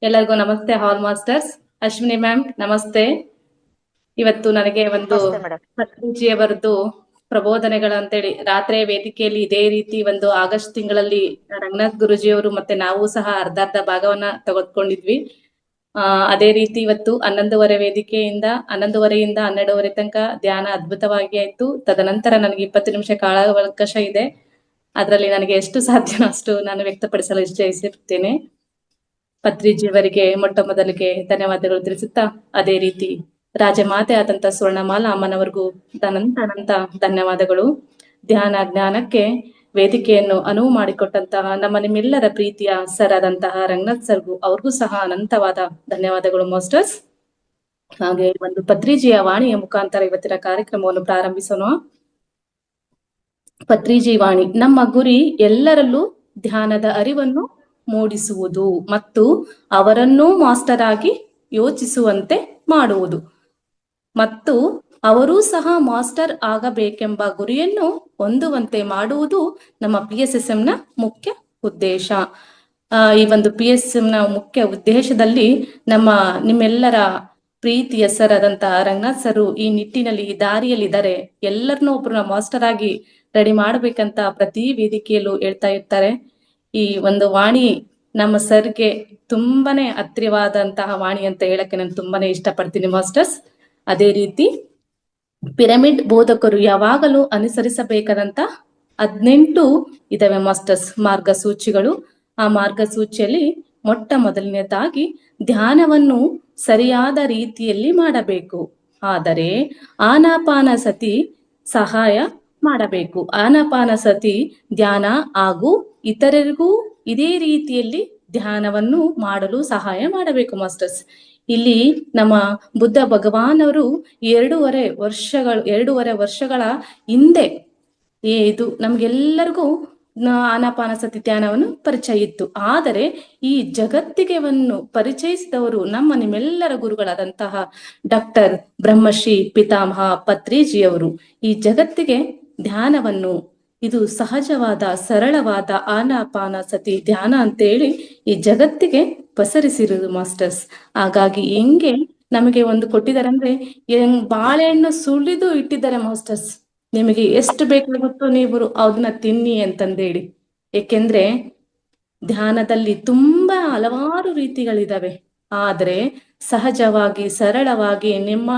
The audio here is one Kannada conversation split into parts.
ಎಲ್ಲರಿಗೂ ನಮಸ್ತೆ ಹಾಲ್ ಮಾಸ್ಟರ್ಸ್. ಅಶ್ವಿನಿ ಮ್ಯಾಮ್ ನಮಸ್ತೆ. ಇವತ್ತು ನನಗೆ ಒಂದು ನಮಸ್ತೆ ಮೇಡಮ್. ಪತ್ರಿಜಿಯವರದ್ದು ಪ್ರಬೋಧನೆಗಳು ಅಂತೇಳಿ ರಾತ್ರಿ ವೇದಿಕೆಯಲ್ಲಿ ಇದೇ ರೀತಿ ಒಂದು ಆಗಸ್ಟ್ ತಿಂಗಳಲ್ಲಿ ರಂಗನಾಥ್ ಗುರುಜಿಯವರು ಮತ್ತೆ ನಾವು ಸಹ ಅರ್ಧ ಭಾಗವನ್ನ ತೆಗೆದುಕೊಂಡಿದ್ವಿ. ಅದೇ ರೀತಿ ಇವತ್ತು 11:30 ವೇದಿಕೆಯಿಂದ 11:30ಯಿಂದ 12:30 ತನಕ ಧ್ಯಾನ ಅದ್ಭುತವಾಗಿ ಆಯ್ತು. ತದನಂತರ ನನಗೆ 20 ನಿಮಿಷ ಕಾಲಾವಕಾಶ ಇದೆ. ಅದರಲ್ಲಿ ನನಗೆ ಎಷ್ಟು ಸಾಧ್ಯನೋ ಅಷ್ಟು ನಾನು ವ್ಯಕ್ತಪಡಿಸಲು ಇಚ್ಛಿಸುತ್ತೇನೆ. ಪತ್ರಿಜಿಯವರಿಗೆ ಮೊಟ್ಟ ಮೊದಲಿಗೆ ಧನ್ಯವಾದಗಳು ತಿಳಿಸುತ್ತಾ, ಅದೇ ರೀತಿ ರಾಜಮಾತೆ ಆದಂತ ಸ್ವರ್ಣಮಾಲಾ ಅಮ್ಮನವರಿಗೂ ಅನಂತ ಧನ್ಯವಾದಗಳು. ಧ್ಯಾನ ಜ್ಞಾನಕ್ಕೆ ವೇದಿಕೆಯನ್ನು ಅನುವು ಮಾಡಿಕೊಟ್ಟಂತಹ ನಮ್ಮ ನಿಮ್ಮೆಲ್ಲರ ಪ್ರೀತಿಯ ಸರ್ ಆದಂತಹ ರಂಗನಾಥ್ ಸರ್ಗೂ ಅವ್ರಿಗೂ ಸಹ ಅನಂತವಾದ ಧನ್ಯವಾದಗಳು ಮಾಸ್ಟರ್ಸ್. ಹಾಗೆ ಒಂದು ಪತ್ರಿಜಿಯ ವಾಣಿಯ ಮುಖಾಂತರ ಇವತ್ತಿನ ಕಾರ್ಯಕ್ರಮವನ್ನು ಪ್ರಾರಂಭಿಸೋಣ. ಪತ್ರಿಜಿ ವಾಣಿ. ನಮ್ಮ ಗುರಿ ಎಲ್ಲರಲ್ಲೂ ಧ್ಯಾನದ ಅರಿವನ್ನು ಮೂಡಿಸುವುದು ಮತ್ತು ಅವರನ್ನೂ ಮಾಸ್ಟರ್ ಆಗಿ ಯೋಚಿಸುವಂತೆ ಮಾಡುವುದು ಮತ್ತು ಅವರೂ ಸಹ ಮಾಸ್ಟರ್ ಆಗಬೇಕೆಂಬ ಗುರಿಯನ್ನು ಹೊಂದುವಂತೆ ಮಾಡುವುದು ನಮ್ಮ PSSM ನ ಮುಖ್ಯ ಉದ್ದೇಶ. ಈ ಒಂದು PSSM ನ ಮುಖ್ಯ ಉದ್ದೇಶದಲ್ಲಿ ನಿಮ್ಮೆಲ್ಲರ ಪ್ರೀತಿಯ ಸರ್ ಆದಂತಹ ರಂಗನಾಥ್ ಸರ್ ಈ ನಿಟ್ಟಿನಲ್ಲಿ ಈ ದಾರಿಯಲ್ಲಿದ್ದಾರೆ. ಎಲ್ಲರನ್ನೂ ಒಬ್ರನ್ನ ಮಾಸ್ಟರ್ ಆಗಿ ರೆಡಿ ಮಾಡ್ಬೇಕಂತ ಪ್ರತಿ ವೇದಿಕೆಯಲ್ಲೂ ಹೇಳ್ತಾ ಇರ್ತಾರೆ. ಈ ಒಂದು ವಾಣಿ ನಮ್ಮ ಸರ್ಗೆ ತುಂಬಾನೇ ಹತ್ತಿರವಾದಂತಹ ವಾಣಿ ಅಂತ ಹೇಳಕ್ಕೆ ನಾನು ತುಂಬಾನೇ ಇಷ್ಟಪಡ್ತೀನಿ ಮಾಸ್ಟರ್ಸ್. ಅದೇ ರೀತಿ ಪಿರಮಿಡ್ ಬೋಧಕರು ಯಾವಾಗಲೂ ಅನುಸರಿಸಬೇಕಾದಂತ 18 ಇದಾವೆ ಮಾಸ್ಟರ್ಸ್ ಮಾರ್ಗಸೂಚಿಗಳು. ಆ ಮಾರ್ಗಸೂಚಿಯಲ್ಲಿ ಮೊಟ್ಟ ಮೊದಲನೇದಾಗಿ ಧ್ಯಾನವನ್ನು ಸರಿಯಾದ ರೀತಿಯಲ್ಲಿ ಮಾಡಬೇಕು. ಆದರೆ ಆನಾಪಾನ ಸತಿ ಸಹಾಯ ಮಾಡಬೇಕು. ಆನಾಪಾನ ಸತಿ ಧ್ಯಾನ ಹಾಗೂ ಇತರರಿಗೂ ಇದೇ ರೀತಿಯಲ್ಲಿ ಧ್ಯಾನವನ್ನು ಮಾಡಲು ಸಹಾಯ ಮಾಡಬೇಕು ಮಾಸ್ಟರ್ಸ್. ಇಲ್ಲಿ ನಮ್ಮ ಬುದ್ಧ ಭಗವಾನ್ ಅವರು 2.5 ವರ್ಷಗಳ ಹಿಂದೆ ಇದು ನಮ್ಗೆಲ್ಲರಿಗೂ ಆನಾಪಾನ ಸತಿ ಧ್ಯಾನವನ್ನು ಪರಿಚಯ ಇತ್ತು. ಆದರೆ ಈ ಜಗತ್ತಿಗೆವನ್ನು ಪರಿಚಯಿಸಿದವರು ನಿಮ್ಮೆಲ್ಲರ ಗುರುಗಳಾದಂತಹ ಡಾಕ್ಟರ್ ಬ್ರಹ್ಮಶ್ರೀ ಪಿತಾಮಹ ಪತ್ರಿಜಿಯವರು ಈ ಜಗತ್ತಿಗೆ ಧ್ಯಾನವನ್ನು, ಇದು ಸಹಜವಾದ ಸರಳವಾದ ಆನಾಪಾನ ಸತಿ ಧ್ಯಾನ ಅಂತೇಳಿ ಈ ಜಗತ್ತಿಗೆ ಪಸರಿಸಿರುವುದು ಮಾಸ್ಟರ್ಸ್. ಹಾಗಾಗಿ ಹೆಂಗೆ ನಮಗೆ ಒಂದು ಕೊಟ್ಟಿದ್ದಾರೆ ಅಂದ್ರೆ ಬಾಳೆಹಣ್ಣು ಸುಳಿದು ಇಟ್ಟಿದ್ದಾರೆ ಮಾಸ್ಟರ್ಸ್. ನಿಮಗೆ ಎಷ್ಟು ಬೇಕಾಗುತ್ತೋ ನೀವು ಅದನ್ನ ತಿನ್ನಿ ಅಂತಂದೇಳಿ. ಏಕೆಂದ್ರೆ ಧ್ಯಾನದಲ್ಲಿ ತುಂಬಾ ಹಲವಾರು ರೀತಿಗಳಿದಾವೆ. ಆದ್ರೆ ಸಹಜವಾಗಿ ಸರಳವಾಗಿ ನಿಮ್ಮ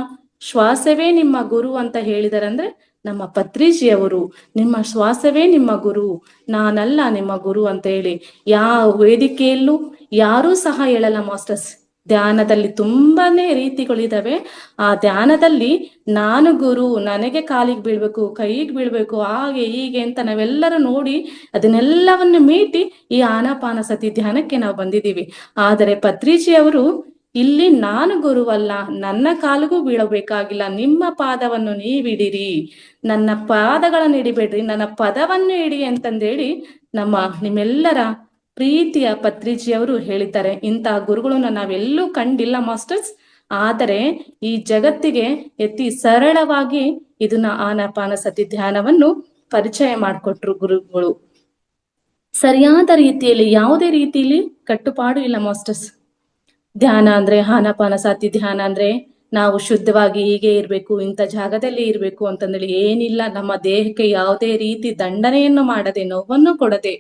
ಶ್ವಾಸವೇ ನಿಮ್ಮ ಗುರು ಅಂತ ಹೇಳಿದಾರೆ ಅಂದ್ರೆ ನಮ್ಮ ಪತ್ರಿಜಿಯವರು ನಿಮ್ಮ ಶ್ವಾಸವೇ ನಿಮ್ಮ ಗುರು, ನಾನಲ್ಲ ನಿಮ್ಮ ಗುರು ಅಂತ ಹೇಳಿ ಯಾವ ವೇದಿಕೆಯಲ್ಲೂ ಯಾರೂ ಸಹ ಹೇಳಲ್ಲ ಮಾಸ್ಟರ್ಸ್. ಧ್ಯಾನದಲ್ಲಿ ತುಂಬಾನೇ ರೀತಿಗಳಿದಾವೆ. ಆ ಧ್ಯಾನದಲ್ಲಿ ನಾನು ಗುರು, ನನಗೆ ಕಾಲಿಗೆ ಬೀಳ್ಬೇಕು, ಕೈಗೆ ಬೀಳ್ಬೇಕು, ಹಾಗೆ ಹೀಗೆ ಅಂತ ನಾವೆಲ್ಲರೂ ನೋಡಿ ಅದನ್ನೆಲ್ಲವನ್ನು ಮೀಟಿ ಈ ಆನಾಪಾನ ಸತಿ ಧ್ಯಾನಕ್ಕೆ ನಾವು ಬಂದಿದ್ದೀವಿ. ಆದರೆ ಪತ್ರಿಜಿಯವರು ಇಲ್ಲಿ ನಾನು ಗುರುವಲ್ಲ, ನನ್ನ ಕಾಲಿಗೂ ಬೀಳಬೇಕಾಗಿಲ್ಲ, ನಿಮ್ಮ ಪಾದವನ್ನು ನೀವಿಡಿರಿ, ನನ್ನ ಪಾದಗಳನ್ನು ಹಿಡಿಬೇಡ್ರಿ, ನನ್ನ ಪದವನ್ನು ಹಿಡಿ ಅಂತಂದೇಳಿ ನಿಮ್ಮೆಲ್ಲರ ಪ್ರೀತಿಯ ಪತ್ರಿಜಿಯವರು ಹೇಳಿದ್ದಾರೆ. ಇಂತಹ ಗುರುಗಳನ್ನ ನಾವೆಲ್ಲೂ ಕಂಡಿಲ್ಲ ಮಾಸ್ಟರ್ಸ್. ಆದರೆ ಈ ಜಗತ್ತಿಗೆ ಅತಿ ಸರಳವಾಗಿ ಇದನ್ನ ಆನಾಪಾನ ಸತಿ ಧ್ಯಾನವನ್ನು ಪರಿಚಯ ಮಾಡಿಕೊಟ್ರು ಗುರುಗಳು. ಸರಿಯಾದ ರೀತಿಯಲ್ಲಿ ಯಾವುದೇ ರೀತಿಯಲ್ಲಿ ಕಟ್ಟುಪಾಡು ಇಲ್ಲ ಮಾಸ್ಟರ್ಸ್. ಧ್ಯಾನ ಅಂದ್ರೆ ಆನಾಪಾನ ಸತಿ ಧ್ಯಾನ ಅಂದ್ರೆ ನಾವು ಶುದ್ಧವಾಗಿ ಹೀಗೆ ಇರ್ಬೇಕು, ಇಂಥ ಜಾಗದಲ್ಲಿ ಇರ್ಬೇಕು ಅಂತಂದೇಳಿ ಏನಿಲ್ಲ. ನಮ್ಮ ದೇಹಕ್ಕೆ ಯಾವುದೇ ರೀತಿ ದಂಡನೆಯನ್ನು ಮಾಡದೆ, ನೋವನ್ನು ಕೊಡದೆ,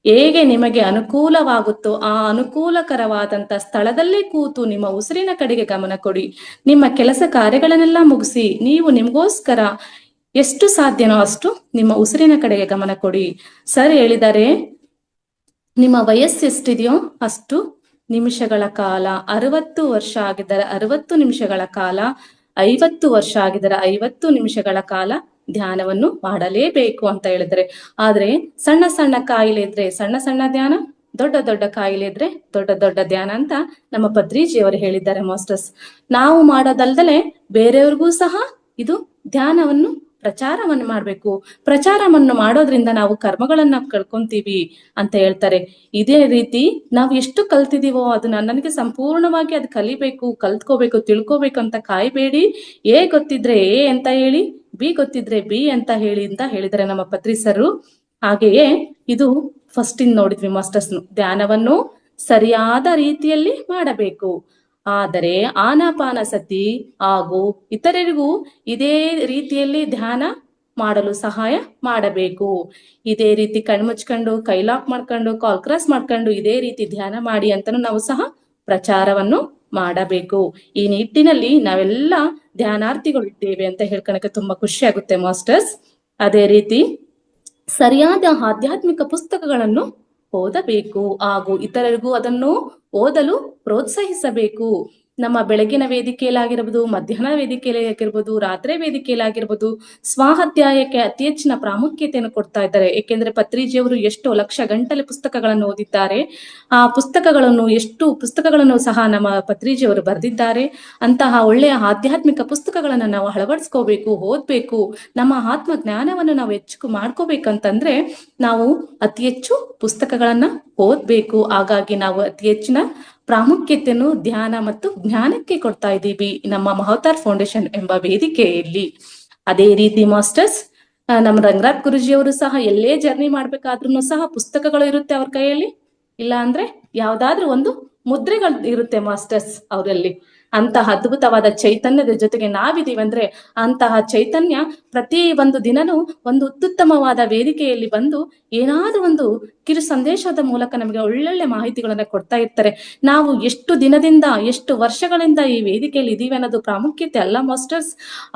ಹೇಗೆ ನಿಮಗೆ ಅನುಕೂಲವಾಗುತ್ತೋ ಆ ಅನುಕೂಲಕರವಾದಂತ ಸ್ಥಳದಲ್ಲೇ ಕೂತು ನಿಮ್ಮ ಉಸಿರಿನ ಕಡೆಗೆ ಗಮನ ಕೊಡಿ. ನಿಮ್ಮ ಕೆಲಸ ಕಾರ್ಯಗಳನ್ನೆಲ್ಲ ಮುಗಿಸಿ ನೀವು ನಿಮ್ಗೋಸ್ಕರ ಎಷ್ಟು ಸಾಧ್ಯನೋ ಅಷ್ಟು ನಿಮ್ಮ ಉಸಿರಿನ ಕಡೆಗೆ ಗಮನ ಕೊಡಿ. ಸರ್ ಹೇಳಿದ್ದಾರೆ, ನಿಮ್ಮ ವಯಸ್ಸು ಎಷ್ಟಿದೆಯೋ ಅಷ್ಟು ನಿಮಿಷಗಳ ಕಾಲ, 60 ವರ್ಷ ಆಗಿದ್ದರೆ 60 ನಿಮಿಷಗಳ ಕಾಲ, 50 ವರ್ಷ ಆಗಿದ್ದರೆ 50 ನಿಮಿಷಗಳ ಕಾಲ ಧ್ಯಾನವನ್ನು ಮಾಡಲೇಬೇಕು ಅಂತ ಹೇಳಿದ್ರೆ. ಆದ್ರೆ ಸಣ್ಣ ಸಣ್ಣ ಕಾಯಿಲೆ ಇದ್ರೆ ಸಣ್ಣ ಧ್ಯಾನ, ದೊಡ್ಡ ದೊಡ್ಡ ಕಾಯಿಲೆ ಇದ್ರೆ ದೊಡ್ಡ ದೊಡ್ಡ ಧ್ಯಾನ ಅಂತ ನಮ್ಮ ಪತ್ರಿಜಿಯವರು ಹೇಳಿದ್ದಾರೆ ಮಾಸ್ಟರ್ಸ್. ನಾವು ಮಾಡೋದಲ್ದಲೆ ಬೇರೆಯವ್ರಿಗೂ ಸಹ ಇದು ಧ್ಯಾನವನ್ನು ಪ್ರಚಾರವನ್ನು ಮಾಡ್ಬೇಕು. ಪ್ರಚಾರವನ್ನು ಮಾಡೋದ್ರಿಂದ ನಾವು ಕರ್ಮಗಳನ್ನ ಕಳ್ಕೊಂತೀವಿ ಅಂತ ಹೇಳ್ತಾರೆ. ಇದೇ ರೀತಿ ನಾವು ಎಷ್ಟು ಕಲ್ತಿದೀವೋ ಅದನ್ನ ನನಗೆ ಸಂಪೂರ್ಣವಾಗಿ ಅದು ಕಲಿಬೇಕು, ಕಲ್ತ್ಕೋಬೇಕು, ತಿಳ್ಕೋಬೇಕು ಅಂತ ಕಾಯ್ಬೇಡಿ. ಎ ಗೊತ್ತಿದ್ರೆ ಎ ಅಂತ ಹೇಳಿ, ಬಿ ಗೊತ್ತಿದ್ರೆ ಬಿ ಅಂತ ಹೇಳಿದ್ದಾರೆ ನಮ್ಮ ಪತ್ರಿಸರು. ಹಾಗೆಯೇ ಇದು ಫಸ್ಟ್ ನೋಡಿದ್ವಿ ಮಾಸ್ಟರ್ಸ್. ಧ್ಯಾನವನ್ನು ಸರಿಯಾದ ರೀತಿಯಲ್ಲಿ ಮಾಡಬೇಕು. ಆದರೆ ಆನಾಪಾನಸತಿ ಹಾಗೂ ಇತರರಿಗೂ ಇದೇ ರೀತಿಯಲ್ಲಿ ಧ್ಯಾನ ಮಾಡಲು ಸಹಾಯ ಮಾಡಬೇಕು. ಇದೇ ರೀತಿ ಕಣ್ಮುಚ್ಕೊಂಡು ಕೈ ಲಾಕ್ ಮಾಡ್ಕೊಂಡು ಕಾಲ್ ಕ್ರಾಸ್ ಮಾಡ್ಕೊಂಡು ಇದೇ ರೀತಿ ಧ್ಯಾನ ಮಾಡಿ ಅಂತನೂ ನಾವು ಸಹ ಪ್ರಚಾರವನ್ನು ಮಾಡಬೇಕು. ಈ ನಿಟ್ಟಿನಲ್ಲಿ ನಾವೆಲ್ಲ ಧ್ಯಾನಾರ್ಥಿಗಳಿದ್ದೇವೆ ಅಂತ ಹೇಳ್ಕೊಳಕ್ಕೆ ತುಂಬಾ ಖುಷಿ ಆಗುತ್ತೆ ಮಾಸ್ಟರ್ಸ್. ಅದೇ ರೀತಿ ಸರಿಯಾದ ಆಧ್ಯಾತ್ಮಿಕ ಪುಸ್ತಕಗಳನ್ನು ಓದಬೇಕು ಹಾಗೂ ಇತರರಿಗೂ ಅದನ್ನು ಓದಲು ಪ್ರೋತ್ಸಾಹಿಸಬೇಕು. ನಮ್ಮ ಬೆಳಗಿನ ವೇದಿಕೆಯಲ್ಲಾಗಿರ್ಬೋದು, ಮಧ್ಯಾಹ್ನ ವೇದಿಕೆಯಲ್ಲಿ ಆಗಿರ್ಬೋದು, ರಾತ್ರಿ ವೇದಿಕೆಯಲ್ಲಾಗಿರ್ಬೋದು, ಸ್ವಾಧ್ಯಾಯಕ್ಕೆ ಅತಿ ಹೆಚ್ಚಿನ ಪ್ರಾಮುಖ್ಯತೆಯನ್ನು ಕೊಡ್ತಾ ಇದ್ದಾರೆ. ಏಕೆಂದ್ರೆ ಪತ್ರಿಜಿಯವರು ಎಷ್ಟೋ ಲಕ್ಷ ಗಂಟಲೆ ಪುಸ್ತಕಗಳನ್ನು ಓದಿದ್ದಾರೆ. ಆ ಎಷ್ಟು ಪುಸ್ತಕಗಳನ್ನು ಸಹ ನಮ್ಮ ಪತ್ರಿಜಿಯವರು ಬರೆದಿದ್ದಾರೆ. ಅಂತಹ ಒಳ್ಳೆಯ ಆಧ್ಯಾತ್ಮಿಕ ಪುಸ್ತಕಗಳನ್ನು ನಾವು ಅಳವಡಿಸ್ಕೋಬೇಕು, ಓದ್ಬೇಕು. ನಮ್ಮ ಆತ್ಮ ಜ್ಞಾನವನ್ನು ನಾವು ಹೆಚ್ಚು ಮಾಡ್ಕೋಬೇಕಂತಂದ್ರೆ ನಾವು ಅತಿ ಹೆಚ್ಚು ಪುಸ್ತಕಗಳನ್ನ ಓದ್ಬೇಕು. ಹಾಗಾಗಿ ನಾವು ಅತಿ ಹೆಚ್ಚಿನ ಪ್ರಾಮುಖ್ಯತೆಯನ್ನು ಧ್ಯಾನ ಮತ್ತು ಜ್ಞಾನಕ್ಕೆ ಕೊಡ್ತಾ ಇದ್ದೀವಿ ನಮ್ಮ ಮಹತಾರ್ ಫೌಂಡೇಶನ್ ಎಂಬ ವೇದಿಕೆಯಲ್ಲಿ. ಅದೇ ರೀತಿ ಮಾಸ್ಟರ್ಸ್, ನಮ್ಮ ರಂಗನಾಥ್ ಗುರುಜಿಯವರು ಸಹ ಎಲ್ಲೇ ಜರ್ನಿ ಮಾಡ್ಬೇಕಾದ್ರೂ ಸಹ ಪುಸ್ತಕಗಳು ಇರುತ್ತೆ ಅವ್ರ ಕೈಯಲ್ಲಿ, ಇಲ್ಲ ಅಂದ್ರೆ ಯಾವ್ದಾದ್ರು ಒಂದು ಮುದ್ರೆಗಳು ಇರುತ್ತೆ ಮಾಸ್ಟರ್ಸ್ ಅವರಲ್ಲಿ. ಅಂತಹ ಅದ್ಭುತವಾದ ಚೈತನ್ಯದ ಜೊತೆಗೆ ನಾವಿದೀವಿ ಅಂದ್ರೆ ಅಂತಹ ಚೈತನ್ಯ ಪ್ರತಿ ಒಂದು ದಿನನೂ ಒಂದು ಅತ್ಯುತ್ತಮವಾದ ವೇದಿಕೆಯಲ್ಲಿ ಬಂದು ಏನಾದ್ರೂ ಒಂದು ಕಿರು ಸಂದೇಶದ ಮೂಲಕ ನಮಗೆ ಒಳ್ಳೊಳ್ಳೆ ಮಾಹಿತಿಗಳನ್ನ ಕೊಡ್ತಾ ಇರ್ತಾರೆ. ನಾವು ಎಷ್ಟು ದಿನದಿಂದ ಎಷ್ಟು ವರ್ಷಗಳಿಂದ ಈ ವೇದಿಕೆಯಲ್ಲಿ ಇದೀವಿ ಅನ್ನೋದು ಪ್ರಾಮುಖ್ಯತೆ ಅಲ್ಲ ಮಾಸ್ಟರ್ಸ್.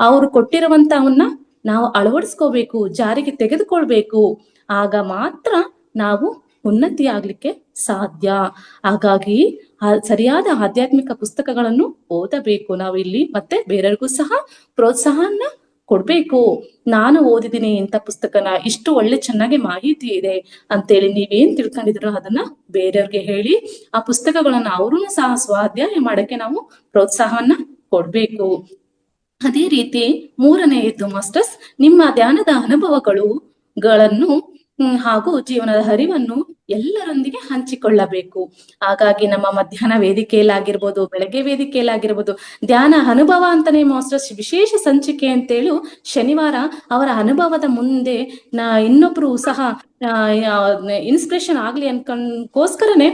ಅವರು ಕೊಟ್ಟಿರುವಂತಹವನ್ನ ನಾವು ಅಳವಡಿಸ್ಕೋಬೇಕು, ಜಾರಿಗೆ ತೆಗೆದುಕೊಳ್ಬೇಕು. ಆಗ ಮಾತ್ರ ನಾವು ಉನ್ನತಿ ಆಗ್ಲಿಕ್ಕೆ ಸಾಧ್ಯ. ಹಾಗಾಗಿ ಸರಿಯಾದ ಆಧ್ಯಾತ್ಮಿಕ ಪುಸ್ತಕಗಳನ್ನು ಓದಬೇಕು ನಾವು ಇಲ್ಲಿ, ಮತ್ತೆ ಬೇರೆಯವ್ರಿಗೂ ಸಹ ಪ್ರೋತ್ಸಾಹನ ಕೊಡ್ಬೇಕು. ನಾನು ಓದಿದ್ದೀನಿ ಇಂಥ ಪುಸ್ತಕನ, ಇಷ್ಟು ಒಳ್ಳೆ ಚೆನ್ನಾಗಿ ಮಾಹಿತಿ ಇದೆ ಅಂತೇಳಿ ನೀವೇನ್ ತಿಳ್ಕೊಂಡಿದ್ರು ಅದನ್ನ ಬೇರೆಯವ್ರಿಗೆ ಹೇಳಿ ಆ ಪುಸ್ತಕಗಳನ್ನ ಅವ್ರೂ ಸಹ ಸ್ವಾಧ್ಯಾಯ ಮಾಡಕ್ಕೆ ನಾವು ಪ್ರೋತ್ಸಾಹವನ್ನ ಕೊಡ್ಬೇಕು. ಅದೇ ರೀತಿ ಮೂರನೆಯದು ಮಾಸ್ಟರ್ಸ್, ನಿಮ್ಮ ಧ್ಯಾನದ ಅನುಭವಗಳನ್ನು ಹಾಗೂ ಜೀವನದ ಅರಿವನ್ನು ಎಲ್ಲರೊಂದಿಗೆ ಹಂಚಿಕೊಳ್ಳಬೇಕು. ಹಾಗಾಗಿ ನಮ್ಮ ಮಧ್ಯಾಹ್ನ ವೇದಿಕೆಯಲ್ಲಾಗಿರ್ಬೋದು, ಬೆಳಗ್ಗೆ ವೇದಿಕೆಯಲ್ಲಾಗಿರ್ಬೋದು, ಧ್ಯಾನ ಅನುಭವ ಅಂತಾನೆ ಮಾಸ್ಟರ್ಸ್ ವಿಶೇಷ ಸಂಚಿಕೆ ಅಂತೇಳು ಶನಿವಾರ ಅವರ ಅನುಭವದ ಮುಂದೆ ಇನ್ನೊಬ್ರು ಸಹ ಇನ್ಸ್ಪಿರೇಷನ್ ಆಗ್ಲಿ ಅನ್ಕೊಂಡ್ಕೋಸ್ಕರನೇ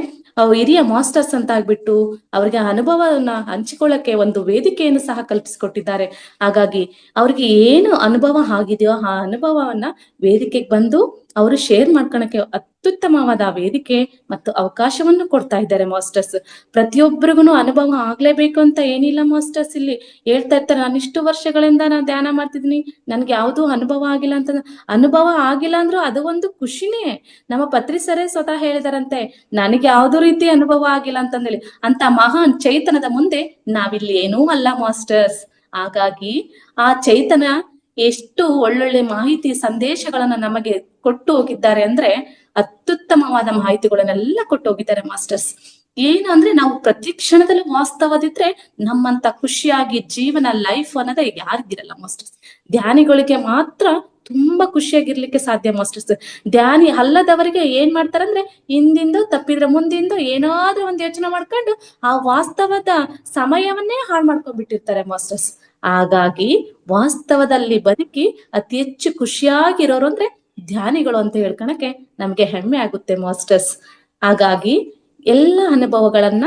ಹಿರಿಯ ಮಾಸ್ಟರ್ಸ್ ಅಂತ ಆಗ್ಬಿಟ್ಟು ಅವ್ರಿಗೆ ಅನುಭವವನ್ನ ಹಂಚಿಕೊಳ್ಳಕ್ಕೆ ಒಂದು ವೇದಿಕೆಯನ್ನು ಸಹ ಕಲ್ಪಿಸಿಕೊಟ್ಟಿದ್ದಾರೆ. ಹಾಗಾಗಿ ಅವ್ರಿಗೆ ಏನು ಅನುಭವ ಆಗಿದೆಯೋ ಆ ಅನುಭವವನ್ನ ವೇದಿಕೆಗೆ ಬಂದು ಅವರು ಶೇರ್ ಮಾಡ್ಕೊಳಕ್ಕೆ ಅತ್ಯುತ್ತಮವಾದ ವೇದಿಕೆ ಮತ್ತು ಅವಕಾಶವನ್ನು ಕೊಡ್ತಾ ಇದ್ದಾರೆ ಮಾಸ್ಟರ್ಸ್. ಪ್ರತಿಯೊಬ್ಬರಿಗೂ ಅನುಭವ ಆಗ್ಲೇಬೇಕು ಅಂತ ಏನಿಲ್ಲ ಮಾಸ್ಟರ್ಸ್. ಇಲ್ಲಿ ಹೇಳ್ತಾ ಇರ್ತಾರೆ, ನಾನು ಇಷ್ಟು ವರ್ಷಗಳಿಂದ ನಾನು ಧ್ಯಾನ ಮಾಡ್ತಿದ್ದೀನಿ, ನನ್ಗೆ ಯಾವ್ದು ಅನುಭವ ಆಗಿಲ್ಲ ಅಂತ. ಅನುಭವ ಆಗಿಲ್ಲ ಅಂದ್ರೂ ಅದು ಒಂದು ಖುಷಿನೇ. ನಮ್ಮ ಪತ್ರಿ ಸರೇ ಸ್ವತಃ ಹೇಳಿದಾರಂತೆ, ನನಗೆ ಯಾವ್ದು ರೀತಿ ಅನುಭವ ಆಗಿಲ್ಲ ಅಂತಂದೇಳಿ. ಅಂತ ಮಹಾನ್ ಚೈತನ್ಯದ ಮುಂದೆ ನಾವಿಲ್ಲಿ ಏನೂ ಅಲ್ಲ ಮಾಸ್ಟರ್ಸ್. ಹಾಗಾಗಿ ಆ ಚೈತನ್ಯ ಎಷ್ಟು ಒಳ್ಳೊಳ್ಳೆ ಮಾಹಿತಿ ಸಂದೇಶಗಳನ್ನ ನಮಗೆ ಕೊಟ್ಟು ಹೋಗಿದ್ದಾರೆ ಅಂದ್ರೆ ಅತ್ಯುತ್ತಮವಾದ ಮಾಹಿತಿಗಳನ್ನೆಲ್ಲ ಕೊಟ್ಟು ಹೋಗಿದ್ದಾರೆ ಮಾಸ್ಟರ್ಸ್. ಏನು ಅಂದ್ರೆ ನಾವು ಪ್ರತಿ ಕ್ಷಣದಲ್ಲೂ ವಾಸ್ತವದಿದ್ರೆ ನಮ್ಮಂತ ಖುಷಿಯಾಗಿ ಜೀವನ ಲೈಫ್ ಅನ್ನೋದೇ ಯಾರಿಗಿರಲ್ಲ ಮಾಸ್ಟರ್ಸ್. ಧ್ಯಾನಿಗಳಿಗೆ ಮಾತ್ರ ತುಂಬಾ ಖುಷಿಯಾಗಿರ್ಲಿಕ್ಕೆ ಸಾಧ್ಯ ಮಾಸ್ಟರ್ಸ್. ಧ್ಯಾನಿ ಅಲ್ಲದವರಿಗೆ ಏನ್ ಮಾಡ್ತಾರಂದ್ರೆ ಹಿಂದಿಂದು ತಪ್ಪಿದ್ರೆ ಮುಂದಿಂದು ಏನಾದ್ರೂ ಒಂದು ಯೋಚನೆ ಮಾಡ್ಕೊಂಡು ಆ ವಾಸ್ತವದ ಸಮಯವನ್ನೇ ಹಾಳು ಮಾಡ್ಕೊಂಡ್ಬಿಟ್ಟಿರ್ತಾರೆ ಮಾಸ್ಟರ್ಸ್. ಹಾಗಾಗಿ ವಾಸ್ತವದಲ್ಲಿ ಬದುಕಿ ಅತಿ ಹೆಚ್ಚು ಖುಷಿಯಾಗಿರೋರು ಅಂದ್ರೆ ಧ್ಯಾನಿಗಳು ಅಂತ ಹೇಳ್ಕೊಳಕ್ಕೆ ನಮ್ಗೆ ಹೆಮ್ಮೆ ಆಗುತ್ತೆ ಮಾಸ್ಟರ್ಸ್. ಹಾಗಾಗಿ ಎಲ್ಲ ಅನುಭವಗಳನ್ನ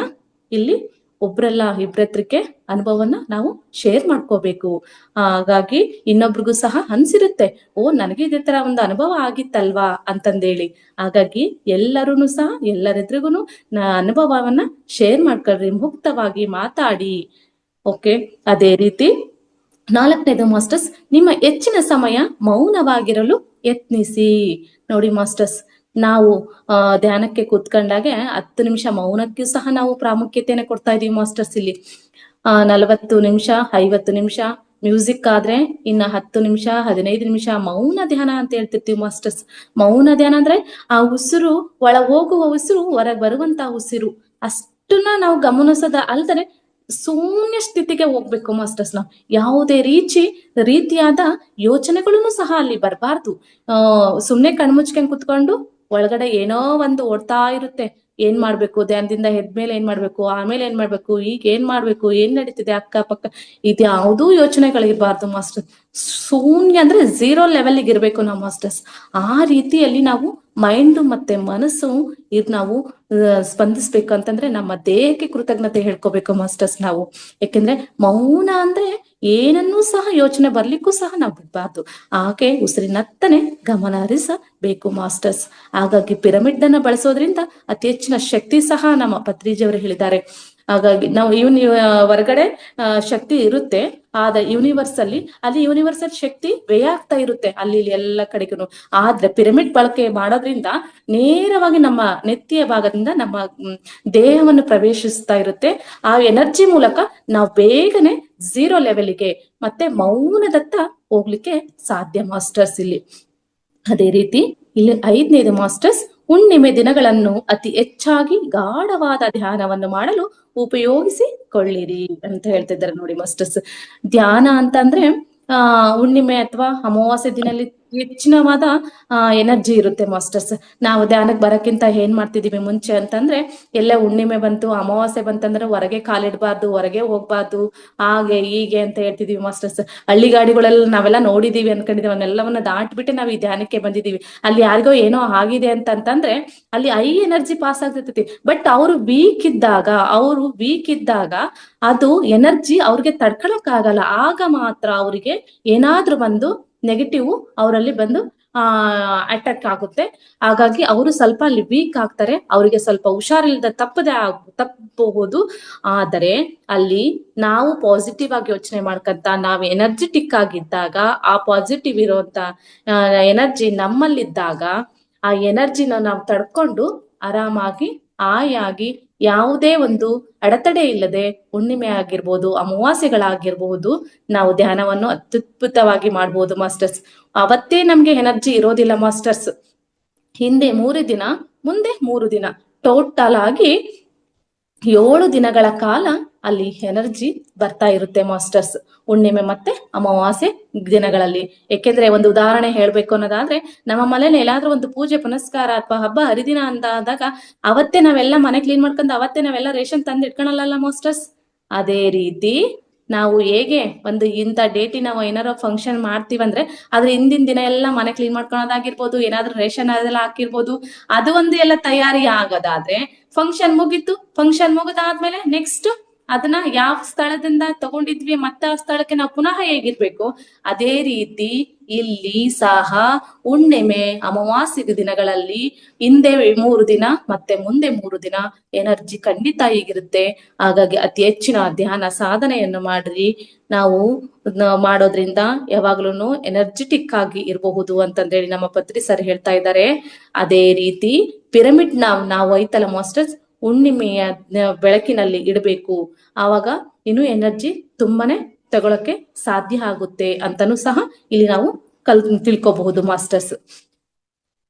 ಇಲ್ಲಿ ಒಬ್ರೆಲ್ಲ ಇಬ್ರತ್ರಕ್ಕೆ ಅನುಭವನ ನಾವು ಶೇರ್ ಮಾಡ್ಕೋಬೇಕು. ಹಾಗಾಗಿ ಇನ್ನೊಬ್ರಿಗೂ ಸಹ ಅನ್ಸಿರುತ್ತೆ, ಓ ನನಗೆ ಇದೇ ತರ ಒಂದು ಅನುಭವ ಆಗಿತ್ತಲ್ವಾ ಅಂತಂದೇಳಿ. ಹಾಗಾಗಿ ಎಲ್ಲರೂ ಸಹ ಎಲ್ಲರೆದ್ರಿಗೂ ಅನುಭವವನ್ನ ಶೇರ್ ಮಾಡ್ಕೊಳ್ರಿ, ಮುಕ್ತವಾಗಿ ಮಾತಾಡಿ. ಓಕೆ. ಅದೇ ರೀತಿ 4ನೇದು ಮಾಸ್ಟರ್ಸ್, ನಿಮ್ಮ ಹೆಚ್ಚಿನ ಸಮಯ ಮೌನವಾಗಿರಲು ಯತ್ನಿಸಿ. ನೋಡಿ ಮಾಸ್ಟರ್ಸ್, ನಾವು ಧ್ಯಾನಕ್ಕೆ ಕೂತ್ಕೊಂಡಾಗೆ 10 ನಿಮಿಷ ಮೌನಕ್ಕೂ ಸಹ ನಾವು ಪ್ರಾಮುಖ್ಯತೆಯನ್ನು ಕೊಡ್ತಾ ಇದೀವಿ ಮಾಸ್ಟರ್ಸ್. ಇಲ್ಲಿ 40 ನಿಮಿಷ 50 ನಿಮಿಷ ಮ್ಯೂಸಿಕ್ ಆದ್ರೆ ಇನ್ನ 10 ನಿಮಿಷ 15 ನಿಮಿಷ ಮೌನ ಧ್ಯಾನ ಅಂತ ಹೇಳ್ತಿರ್ತೀವಿ ಮಾಸ್ಟರ್ಸ್. ಮೌನ ಧ್ಯಾನ ಅಂದ್ರೆ ಆ ಉಸಿರು ಒಳ ಹೋಗುವ ಉಸಿರು, ಹೊರಗೆ ಬರುವಂತ ಉಸಿರು ಅಷ್ಟನ್ನ ನಾವು ಗಮನಿಸೋದ ಅಲ್ದರೆ ಶೂನ್ಯ ಸ್ಥಿತಿಗೆ ಹೋಗ್ಬೇಕು ಮಾಸ್ಟರ್ಸ್. ನಾವು ಯಾವುದೇ ರೀತಿಯಾದ ಯೋಚನೆಗಳನ್ನು ಸಹ ಅಲ್ಲಿ ಬರಬಾರ್ದು. ಸುಮ್ನೆ ಕಣ್ಮುಚ್ಕೊಂಡ್ ಕುತ್ಕೊಂಡು ಒಳಗಡೆ ಏನೋ ಒಂದು ಓಡ್ತಾ ಇರುತ್ತೆ. ಏನ್ ಮಾಡ್ಬೇಕು, ಧ್ಯಾನದಿಂದ ಎದ್ಮೇಲೆ ಏನ್ ಮಾಡ್ಬೇಕು, ಆಮೇಲೆ ಏನ್ ಮಾಡ್ಬೇಕು, ಈಗ ಏನ್ ಮಾಡ್ಬೇಕು, ಏನ್ ನಡೀತಿದೆ ಅಕ್ಕ ಪಕ್ಕ, ಇದ್ಯಾವುದೂ ಯೋಚನೆಗಳಿರ್ಬಾರ್ದು ಮಾಸ್ಟರ್. ಶೂನ್ಯ ಅಂದ್ರೆ ಝೀರೋ ಲೆವೆಲ್ಗೆ ಇರಬೇಕು ನಾವು ಮಾಸ್ಟರ್ಸ್. ಆ ರೀತಿಯಲ್ಲಿ ನಾವು ಮೈಂಡ್ ಮತ್ತೆ ಮನಸ್ಸು ನಾವು ಸ್ಪಂದಿಸ್ಬೇಕು ಅಂತಂದ್ರೆ ನಮ್ಮ ದೇಹಕ್ಕೆ ಕೃತಜ್ಞತೆ ಹೇಳ್ಕೋಬೇಕು ಮಾಸ್ಟರ್ಸ್ ನಾವು. ಯಾಕೆಂದ್ರೆ ಮೌನ ಅಂದ್ರೆ ಏನನ್ನೂ ಸಹ ಯೋಚನೆ ಬರ್ಲಿಕ್ಕೂ ಸಹ ನಾವು ಬಿಡ್ಬಾರ್ದು. ಆಕೆ ಉಸಿರಿನತ್ತನೆ ಗಮನ ಹರಿಸಬೇಕು ಮಾಸ್ಟರ್ಸ್. ಹಾಗಾಗಿ ಪಿರಮಿಡ್ ಅನ್ನ ಬಳಸೋದ್ರಿಂದ ಅತಿ ಹೆಚ್ಚಿನ ಶಕ್ತಿ ಸಹ ನಮ್ಮ ಪತ್ರಿಜಿಯವರು ಹೇಳಿದ್ದಾರೆ. ಹಾಗಾಗಿ ನಾವು ಹೊರಗಡೆ ಶಕ್ತಿ ಇರುತ್ತೆ, ಆದ ಯೂನಿವರ್ಸ್ ಅಲ್ಲಿ ಯೂನಿವರ್ಸಲ್ ಶಕ್ತಿ ವ್ಯಯ ಆಗ್ತಾ ಇರುತ್ತೆ ಅಲ್ಲಿ ಇಲ್ಲಿ ಎಲ್ಲ ಕಡೆಗೂ. ಆದ್ರೆ ಪಿರಮಿಡ್ ಬಳಕೆ ಮಾಡೋದ್ರಿಂದ ನೇರವಾಗಿ ನಮ್ಮ ನೆತ್ತಿಯ ಭಾಗದಿಂದ ನಮ್ಮ ದೇಹವನ್ನು ಪ್ರವೇಶಿಸ್ತಾ ಇರುತ್ತೆ. ಆ ಎನರ್ಜಿ ಮೂಲಕ ನಾವು ಬೇಗನೆ ಝೀರೋ ಲೆವೆಲ್ಗೆ ಮತ್ತೆ ಮೌನದತ್ತ ಹೋಗ್ಲಿಕ್ಕೆ ಸಾಧ್ಯ ಮಾಸ್ಟರ್ಸ್ ಇಲ್ಲಿ. ಅದೇ ರೀತಿ ಇಲ್ಲಿ 5ನೇದು ಮಾಸ್ಟರ್ಸ್, ಹುಣ್ಣಿಮೆ ದಿನಗಳನ್ನು ಅತಿ ಹೆಚ್ಚಾಗಿ ಗಾಢವಾದ ಧ್ಯಾನವನ್ನು ಮಾಡಲು ಉಪಯೋಗಿಸಿಕೊಳ್ಳಿರಿ ಅಂತ ಹೇಳ್ತಿದ್ದಾರೆ ನೋಡಿ ಮಾಸ್ಟರ್ಸ್. ಧ್ಯಾನ ಅಂತಂದ್ರೆ ಹುಣ್ಣಿಮೆ ಅಥವಾ ಅಮಾವಾಸ್ಯೆ ದಿನಲ್ಲಿ ಹೆಚ್ಚಿನವಾದ ಎನರ್ಜಿ ಇರುತ್ತೆ ಮಾಸ್ಟರ್ಸ್. ನಾವು ಧ್ಯಾನಕ್ಕೆ ಬರಕ್ಕಿಂತ ಏನ್ ಮಾಡ್ತಿದೀವಿ ಮುಂಚೆ ಅಂತಂದ್ರೆ, ಎಲ್ಲ ಹುಣ್ಣಿಮೆ ಬಂತು ಅಮಾವಾಸ್ಯೆ ಬಂತಂದ್ರೆ ಹೊರಗೆ ಕಾಲಿಡ್ಬಾರ್ದು, ಹೊರಗೆ ಹೋಗ್ಬಾರ್ದು, ಹಾಗೆ ಹೀಗೆ ಅಂತ ಹೇಳ್ತಿದೀವಿ ಮಾಸ್ಟರ್ಸ್. ಹಳ್ಳಿ ಗಾಡಿಗಳೆಲ್ಲ ನಾವೆಲ್ಲ ನೋಡಿದೀವಿ ಅನ್ಕೊಂಡಿದೀವಿ, ಅವನ್ನೆಲ್ಲವನ್ನ ದಾಟ್ಬಿಟ್ಟೆ ನಾವು ಈ ಧ್ಯಾನಕ್ಕೆ ಬಂದಿದೀವಿ. ಅಲ್ಲಿ ಯಾರಿಗೋ ಏನೋ ಆಗಿದೆ ಅಂತಂದ್ರೆ ಅಲ್ಲಿ ಎನರ್ಜಿ ಪಾಸ್ ಆಗ್ತಿರ್ತೈತಿ. ಬಟ್ ಅವರು ವೀಕ್ ಇದ್ದಾಗ ಅದು ಎನರ್ಜಿ ಅವ್ರಿಗೆ ತಡ್ಕೊಳಕ್ ಆಗಲ್ಲ. ಆಗ ಮಾತ್ರ ಅವರಿಗೆ ಏನಾದ್ರೂ ಬಂದು ನೆಗೆಟಿವ್ ಅವರಲ್ಲಿ ಬಂದು ಅಟ್ಯಾಕ್ ಆಗುತ್ತೆ. ಹಾಗಾಗಿ ಅವರು ಸ್ವಲ್ಪ ಅಲ್ಲಿ ವೀಕ್ ಆಗ್ತಾರೆ, ಅವರಿಗೆ ಸ್ವಲ್ಪ ಹುಷಾರಿಲ್ಲದ ತಪ್ಪಬಹುದು. ಆದರೆ ಅಲ್ಲಿ ನಾವು ಪಾಸಿಟಿವ್ ಆಗಿ ಯೋಚನೆ ಮಾಡ್ಕಂತ ನಾವು ಎನರ್ಜೆಟಿಕ್ ಆಗಿದ್ದಾಗ, ಆ ಪಾಸಿಟಿವ್ ಇರುವಂತ ಎನರ್ಜಿ ನಮ್ಮಲ್ಲಿದ್ದಾಗ ಆ ಎನರ್ಜಿನ ನಾವು ತಡ್ಕೊಂಡು ಆರಾಮಾಗಿ ಆಯಾಗಿ ಯಾವುದೇ ಒಂದು ಅಡೆತಡೆ ಇಲ್ಲದೆ ಹುಣ್ಣಿಮೆ ಆಗಿರ್ಬೋದು, ಅಮಾವಾಸ್ಯೆಗಳಾಗಿರ್ಬಹುದು, ನಾವು ಧ್ಯಾನವನ್ನು ಅತ್ಯದ್ಭುತವಾಗಿ ಮಾಡ್ಬೋದು ಮಾಸ್ಟರ್ಸ್. ಅವತ್ತೇ ನಮ್ಗೆ ಎನರ್ಜಿ ಇರೋದಿಲ್ಲ ಮಾಸ್ಟರ್ಸ್. ಹಿಂದೆ 3 ದಿನ, ಮುಂದೆ 3 ದಿನ, ಟೋಟಲ್ ಆಗಿ 7 ದಿನಗಳ ಕಾಲ ಅಲ್ಲಿ ಎನರ್ಜಿ ಬರ್ತಾ ಇರುತ್ತೆ ಮಾಸ್ಟರ್ಸ್, ಹುಣ್ಣಿಮೆ ಮತ್ತೆ ಅಮಾವಾಸ್ಯೆ ದಿನಗಳಲ್ಲಿ. ಯಾಕೆಂದ್ರೆ ಒಂದು ಉದಾಹರಣೆ ಹೇಳ್ಬೇಕು ಅನ್ನೋದಾದ್ರೆ, ನಮ್ಮ ಮನೇಲಿ ಎಲ್ಲಾದ್ರೂ ಒಂದು ಪೂಜೆ ಪುನಸ್ಕಾರ ಅಥವಾ ಹಬ್ಬ ಹರಿದಿನ ಅಂದಾಗ ಅವತ್ತೇ ನಾವೆಲ್ಲ ಮನೆ ಕ್ಲೀನ್ ಮಾಡ್ಕೊಂಡು ಅವತ್ತೇ ನಾವೆಲ್ಲ ರೇಷನ್ ತಂದು ಇಟ್ಕೊಳಲ್ಲ ಮಾಸ್ಟರ್ಸ್. ಅದೇ ರೀತಿ ನಾವು ಹೇಗೆ ಒಂದು ಇಂಥ ಡೇಟಿ ನಾವು ಏನಾರೋ ಫಂಕ್ಷನ್ ಮಾಡ್ತೀವಂದ್ರೆ ಅದ್ರ ಹಿಂದಿನ ದಿನ ಎಲ್ಲ ಮನೆ ಕ್ಲೀನ್ ಮಾಡ್ಕೊಳೋದಾಗಿರ್ಬೋದು, ಏನಾದ್ರೂ ರೇಷನ್ ಅದೆಲ್ಲ ಹಾಕಿರ್ಬೋದು, ಅದು ಒಂದು ಎಲ್ಲ ತಯಾರಿ ಆಗೋದಾದ್ರೆ ಫಂಕ್ಷನ್ ಮುಗಿದಾದ್ಮೇಲೆ ನೆಕ್ಸ್ಟ್ ಅದನ್ನ ಯಾವ ಸ್ಥಳದಿಂದ ತಗೊಂಡಿದ್ವಿ ಮತ್ತೆ ಆ ಸ್ಥಳಕ್ಕೆ ನಾವು ಪುನಃ ಹೇಗಿರ್ಬೇಕು, ಅದೇ ರೀತಿ ಇಲ್ಲಿ ಸಹ ಹುಣ್ಣಿಮೆ ಅಮಾವಾಸ್ಯೆ ದಿನಗಳಲ್ಲಿ ಹಿಂದೆ 3 ದಿನ ಮತ್ತೆ ಮುಂದೆ 3 ದಿನ ಎನರ್ಜಿ ಖಂಡಿತ ಹೀಗಿರುತ್ತೆ. ಹಾಗಾಗಿ ಅತಿ ಹೆಚ್ಚಿನ ಧ್ಯಾನ ಸಾಧನೆಯನ್ನು ಮಾಡ್ರಿ. ನಾವು ಮಾಡೋದ್ರಿಂದ ಯಾವಾಗ್ಲೂ ಎನರ್ಜೆಟಿಕ್ ಆಗಿ ಇರಬಹುದು ಅಂತಂದೇಳಿ ನಮ್ಮ ಪತ್ರಿ ಸರ್ ಹೇಳ್ತಾ ಇದ್ದಾರೆ. ಅದೇ ರೀತಿ ಪಿರಮಿಡ್ ನಾವು ಐತಲ್ಲ ಮಾಸ್ಟರ್ಸ್, ಹುಣ್ಣಿಮೆಯ ಬೆಳಕಿನಲ್ಲಿ ಇಡಬೇಕು. ಆವಾಗ ಇನ್ನು ಎನರ್ಜಿ ತುಂಬಾನೇ ತಗೊಳಕ್ಕೆ ಸಾಧ್ಯ ಆಗುತ್ತೆ ಅಂತಾನೂ ಸಹ ಇಲ್ಲಿ ನಾವು ತಿಳ್ಕೋಬಹುದು ಮಾಸ್ಟರ್ಸ್.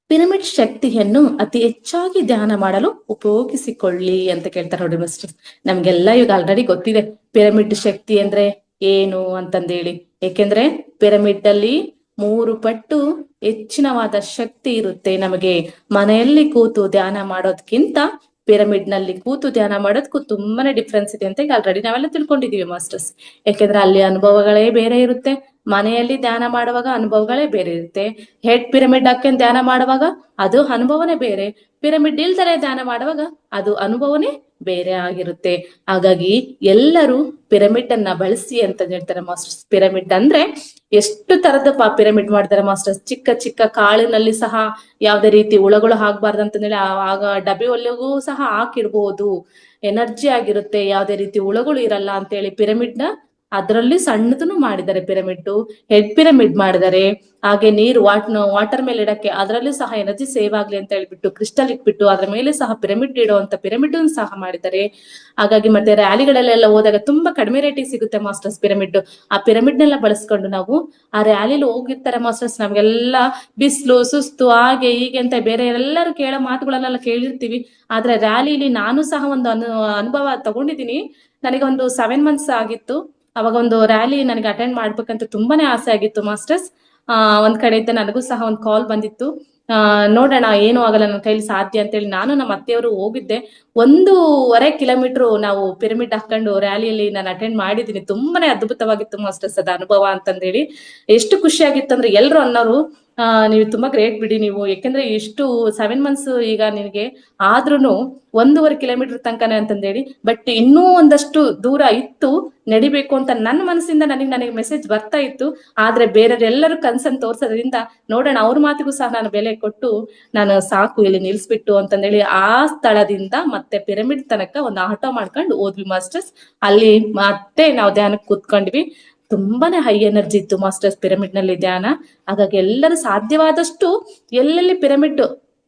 ಪಿರಮಿಡ್ ಶಕ್ತಿಯನ್ನು ಅತಿ ಹೆಚ್ಚಾಗಿ ಧ್ಯಾನ ಮಾಡಲು ಉಪಯೋಗಿಸಿಕೊಳ್ಳಿ ಅಂತ ಕೇಳ್ತಾರೆ ನೋಡಿ ಮಾಸ್ಟರ್ಸ್. ನಮ್ಗೆಲ್ಲ ಈಗ ಆಲ್ರೆಡಿ ಗೊತ್ತಿದೆ ಪಿರಮಿಡ್ ಶಕ್ತಿ ಅಂದ್ರೆ ಏನು ಅಂತಂದೇಳಿ. ಏಕೆಂದ್ರೆ ಪಿರಮಿಡ್ ಅಲ್ಲಿ 3 ಪಟ್ಟು ಹೆಚ್ಚಿನವಾದ ಶಕ್ತಿ ಇರುತ್ತೆ. ನಮಗೆ ಮನೆಯಲ್ಲಿ ಕೂತು ಧ್ಯಾನ ಮಾಡೋದ್ಕಿಂತ ಪಿರಮಿಡ್ ನಲ್ಲಿ ಕೂತು ಧ್ಯಾನ ಮಾಡೋದಕ್ಕೂ ತುಂಬಾನೇ ಡಿಫ್ರೆನ್ಸ್ ಇದೆ ಅಂತ ಈಗ ಆಲ್ರೆಡಿ ನಾವೆಲ್ಲ ತಿಳ್ಕೊಂಡಿದೀವಿ ಮಾಸ್ಟರ್ಸ್. ಯಾಕೆಂದ್ರೆ ಅಲ್ಲಿ ಅನುಭವಗಳೇ ಬೇರೆ ಇರುತ್ತೆ, ಮನೆಯಲ್ಲಿ ಧ್ಯಾನ ಮಾಡುವಾಗ ಅನುಭವಗಳೇ ಬೇರೆ ಇರುತ್ತೆ. ಹೆಡ್ ಪಿರಮಿಡ್ ಹಾಕೊಂಡು ಧ್ಯಾನ ಮಾಡುವಾಗ ಅದು ಅನುಭವನೇ ಬೇರೆ, ಪಿರಮಿಡ್ ಇಲ್ದರೆ ಧ್ಯಾನ ಮಾಡುವಾಗ ಅದು ಅನುಭವನೇ ಬೇರೆ ಆಗಿರುತ್ತೆ. ಹಾಗಾಗಿ ಎಲ್ಲರೂ ಪಿರಮಿಡ್ ಅನ್ನ ಬಳಸಿ ಅಂತ ಹೇಳ್ತಾರೆ ಮಾಸ್ಟರ್ಸ್. ಪಿರಮಿಡ್ ಅಂದ್ರೆ ಎಷ್ಟು ತರದ ಪಿರಮಿಡ್ ಮಾಡ್ತಾರೆ ಮಾಸ್ಟರ್ಸ್. ಚಿಕ್ಕ ಚಿಕ್ಕ ಕಾಳಿನಲ್ಲಿ ಸಹ ಯಾವ್ದೇ ರೀತಿ ಹುಳಗಳು ಆಗ್ಬಾರ್ದು ಅಂತಂದೇಳಿ ಆಗ ಡಬ್ಬಿ ಒಲೆಗೂ ಸಹ ಹಾಕಿಡ್ಬೋದು, ಎನರ್ಜಿ ಆಗಿರುತ್ತೆ, ಯಾವ್ದೇ ರೀತಿ ಹುಳಗಳು ಇರಲ್ಲ ಅಂತೇಳಿ ಪಿರಮಿಡ್ ನ ಅದರಲ್ಲಿ ಸಣ್ಣದನ್ನು ಮಾಡಿದ್ದಾರೆ. ಹೆಡ್ ಪಿರಮಿಡ್ ಮಾಡಿದ್ದಾರೆ. ಹಾಗೆ ನೀರು ವಾಟರ್ ಮೇಲೆ ಇಡಕ್ಕೆ ಅದರಲ್ಲೂ ಸಹ ಎನರ್ಜಿ ಸೇವ್ ಆಗ್ಲಿ ಅಂತ ಹೇಳ್ಬಿಟ್ಟು ಕ್ರಿಸ್ಟಲ್ ಇಟ್ಬಿಟ್ಟು ಅದ್ರ ಮೇಲೆ ಸಹ ಪಿರಮಿಡ್ ಇಡುವಂತ ಪಿರಮಿಡ್ ಸಹ ಮಾಡಿದ್ದಾರೆ. ಹಾಗಾಗಿ ಮತ್ತೆ ರ್ಯಾಲಿಗಳಲ್ಲೆಲ್ಲ ಹೋದಾಗ ತುಂಬಾ ಕಡಿಮೆ ರೇಟಿಗೆ ಸಿಗುತ್ತೆ ಮಾಸ್ಟರ್ಸ್ ಪಿರಮಿಡ್. ಆ ಪಿರಮಿಡ್ ನೆಲ್ಲ ಬಳಸ್ಕೊಂಡು ನಾವು ಆ ರ್ಯಾಲಿಲಿ ಹೋಗಿರ್ತಾರೆ ಮಾಸ್ಟರ್ಸ್. ನಮ್ಗೆಲ್ಲ ಬಿಸಿಲು ಸುಸ್ತು ಹಾಗೆ ಹೀಗೆ ಅಂತ ಬೇರೆ ಎಲ್ಲರೂ ಕೇಳೋ ಮಾತುಗಳನ್ನೆಲ್ಲ ಕೇಳಿರ್ತೀವಿ. ಆದ್ರೆ ರ್ಯಾಲಿಲಿ ನಾನು ಸಹ ಒಂದು ಅನುಭವ ತಗೊಂಡಿದ್ದೀನಿ. ನನಗೆ ಒಂದು 7 months ಆಗಿತ್ತು. ಅವಾಗ ಒಂದು ರ್ಯಾಲಿ ನನಗೆ ಅಟೆಂಡ್ ಮಾಡ್ಬೇಕಂತ ತುಂಬಾನೇ ಆಸೆ ಆಗಿತ್ತು ಮಾಸ್ಟರ್ಸ್. ಒಂದ್ ಕಡೆಯಿಂದ ನನಗೂ ಸಹ ಒಂದು ಕಾಲ್ ಬಂದಿತ್ತು. ನೋಡೋಣ, ಏನು ಆಗಲ್ಲ, ನನ್ನ ಕೈಲಿ ಸಾಧ್ಯ ಅಂತೇಳಿ ನಾನು ನಮ್ಮ ಅತ್ತೆಯವರು ಹೋಗಿದ್ದೆ. 1.5 ಕಿಲೋಮೀಟರ್ ನಾವು ಪಿರಮಿಡ್ ಹಾಕೊಂಡು ರ್ಯಾಲಿಯಲ್ಲಿ ನಾನು ಅಟೆಂಡ್ ಮಾಡಿದ್ದೀನಿ. ತುಂಬಾನೇ ಅದ್ಭುತವಾಗಿತ್ತು ಮಾಸ್ಟರ್ಸ್ ಅದ ಅನುಭವ ಅಂತಂದೇಳಿ. ಎಷ್ಟು ಖುಷಿ ಆಗಿತ್ತು ಅಂದ್ರೆ ಎಲ್ರು ಅನ್ನೋರು ನೀವು ತುಂಬಾ ಗ್ರೇಟ್ ಬಿಡಿ ನೀವು, ಯಾಕೆಂದ್ರೆ ಇಷ್ಟು 7 ಮಂತ್ಸ್ ಈಗ ನಿನಗೆ ಆದ್ರೂನು 1.5 ಕಿಲೋಮೀಟರ್ ತನಕನೇ ಅಂತಂದೇಳಿ. ಬಟ್ ಇನ್ನೂ ಒಂದಷ್ಟು ದೂರ ಇತ್ತು ನಡಿಬೇಕು ಅಂತ ನನ್ನ ಮನಸ್ಸಿಂದ ನನಗೆ ಮೆಸೇಜ್ ಬರ್ತಾ ಇತ್ತು. ಆದ್ರೆ ಬೇರೆಯವರೆಲ್ಲರೂ ಕನ್ಸನ್ ತೋರ್ಸೋದ್ರಿಂದ ನೋಡೋಣ ಅವ್ರ ಮಾತಿಗೂ ಸಹ ನಾನು ಬೆಲೆ ಕೊಟ್ಟು ನಾನು ಸಾಕು ಇಲ್ಲಿ ನಿಲ್ಸ್ಬಿಟ್ಟು ಅಂತಂದೇಳಿ ಆ ಸ್ಥಳದಿಂದ ಮತ್ತೆ ಪಿರಮಿಡ್ ತನಕ ಒಂದು ಆಟೋ ಮಾಡ್ಕೊಂಡು ಹೋದ್ವಿ ಮಾಸ್ಟರ್ಸ್. ಅಲ್ಲಿ ಮತ್ತೆ ನಾವು ಧ್ಯಾನಕ್ಕೆ ಕೂತ್ಕೊಂಡ್ವಿ. ತುಂಬಾನೇ ಹೈ ಎನರ್ಜಿ ಇತ್ತು ಮಾಸ್ಟರ್ಸ್ ಪಿರಮಿಡ್ ನಲ್ಲಿ ಧ್ಯಾನ. ಹಾಗಾಗಿ ಎಲ್ಲರೂ ಸಾಧ್ಯವಾದಷ್ಟು ಎಲ್ಲೆಲ್ಲಿ ಪಿರಮಿಡ್